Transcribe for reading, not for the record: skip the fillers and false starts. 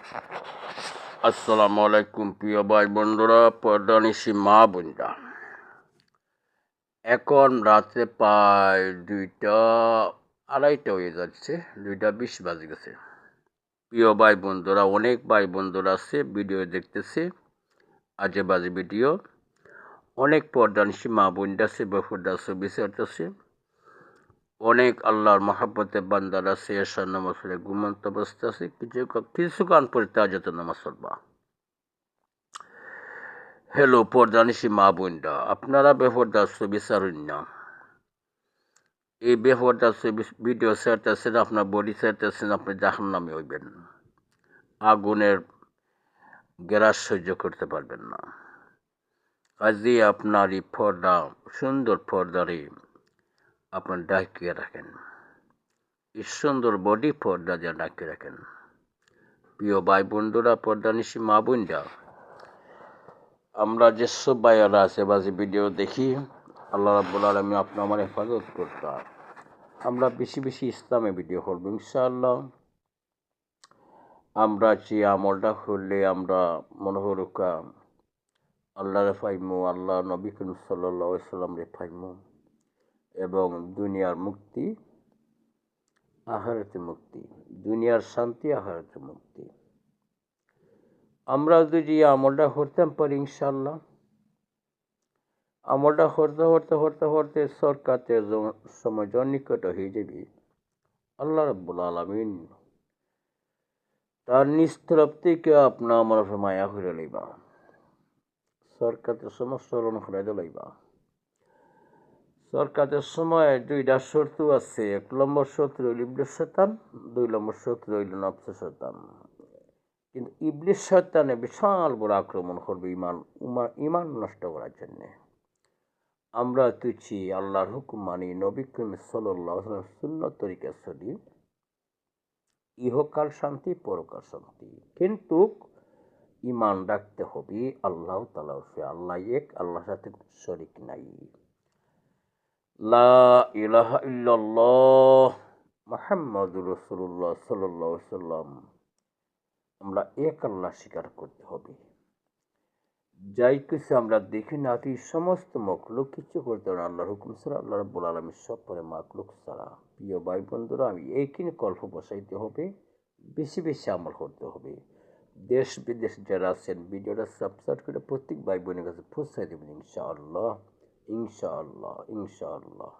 আসসালামু আলাইকুম প্রিয় ভাই বন্ধুরা, পর্দানিশি মা বোনরা। এখন রাতে প্রায় 2টা 2:30 হয়ে যাচ্ছে, 2টা 20 বাজে গেছে। প্রিয় ভাই বন্ধুরা, অনেক ভাই বন্ধুরা আছে ভিডিও দেখতেছে, আজে বাজে ভিডিও। অনেক পর্দানিশি মা বোনরা আছে, বেপর্দা ছবি ছাড়তেছে। অনেক আল্লাহর মহাব্বতে বান্দার আছে, এশার নামাজ পড়ে ঘুমন্ত অবস্থা আছে, কিছুক্ষণ পরে তাহাজ্জুদের নামাজ পড়বা। হ্যালো পর্দানিশি মা বোনরা, আপনারা বেপর্দার ছবি ছাড়ুন না। এই বেপর্দার ছবি ভিডিও ছাড়তেছেন, আপনার বডি ছাড়তেছেন, আপনি জাহান্নামে হইবেন। আগুনের গ্যাস সহ্য করতে পারবেন না। কাজেই আপনার এই পর্দা, সুন্দর পর্দারে আপনার ডাকিয়ে রাখেন। এই সুন্দর বডি পর্দা দিয়ে ডাকিয়ে রাখেন। প্রিয় ভাই বন্ধুরা, পর্দানিশি মা বোনরা, আমরা যেসব ভাইয়ারা আছে বাজে ভিডিও দেখি, আল্লাহ রাব্বুল আলামিন আপনি আমার হেফাজত করতে। আমরা বেশি বেশি ইসলামে ভিডিও করবো ইনশাআল্লাহ। আমরা যে আমলটা করলে আমরা মনে হরুকা আল্লাহরে পাইমু, আল্লাহ নবী করিম সাল্লাল্লাহু আলাইহি সাল্লামরে পাইমু, এবং দুনিয়ার মুক্তি, আখিরাতে মুক্তি, দুনিয়ার শান্তি, আখিরাতে মুক্তি। আমরা যদি আমলটা করতাম পারি ইনশাআল্লাহ, আমলটা করতে করতে করতে করতে সরকারের সময় নিকট হয়ে যাবে। আল্লাহ রাব্বুল আলামিন তার নিজ তরফ থেকে আপনা আমার মায়া করে লইবা, সরকারের সময় স্মরণ করে লইবা। সরকারের সময় 2টা শত্রু আছে, 1 নম্বর শত্রু হইল ইবলিস শয়তান, 2 নম্বর শত্রু হইল নফস শয়তান। কিন্তু ইবলিস শয়তানে বিশাল বড় আক্রমণ করবে ইমান নষ্ট করার জন্য। আমরা তুচ্ছি আল্লাহর হুকুম মানি, নবী করিম সাল্লাল্লাহু আলাইহি ওয়াসাল্লাম সুন্নাত তরিকা চলি, ইহকাল শান্তি পরকাল শান্তি। কিন্তু ইমান রাখতে হবে আল্লাহ তাআলার উপরে। আল্লাহ এক, আল্লাহর সাথে শরীক নাই। লা ইলাহা ইল্লাল্লাহ মুহাম্মাদুর রাসূলুল্লাহ সাল্লাল্লাহু আলাইহি ওয়াসাল্লাম। আমরা এক আল্লাহ স্বীকার করতে হবে। যাই কিছু আমরা দেখি না, এই সমস্ত মখলুক কিছু করতে পারে আল্লাহর হুকুম ছাড়া, আল্লাহ রাব্বুল আলামিন সব পরে মাখলুক ছাড়া। প্রিয় ভাই বন্ধুরা, আমি এইখানে কল্প বসাইতে হবে, বেশি বেশি আমল করতে হবে। দেশ বিদেশ যারা আছেন ভিডিওটা সাবস্ক্রাইব করে প্রত্যেক ভাই বোনের কাছে পৌঁছাই দেবেন ইনশাআল্লাহ, ইনশাআল্লাহ, ইনশাআল্লাহ।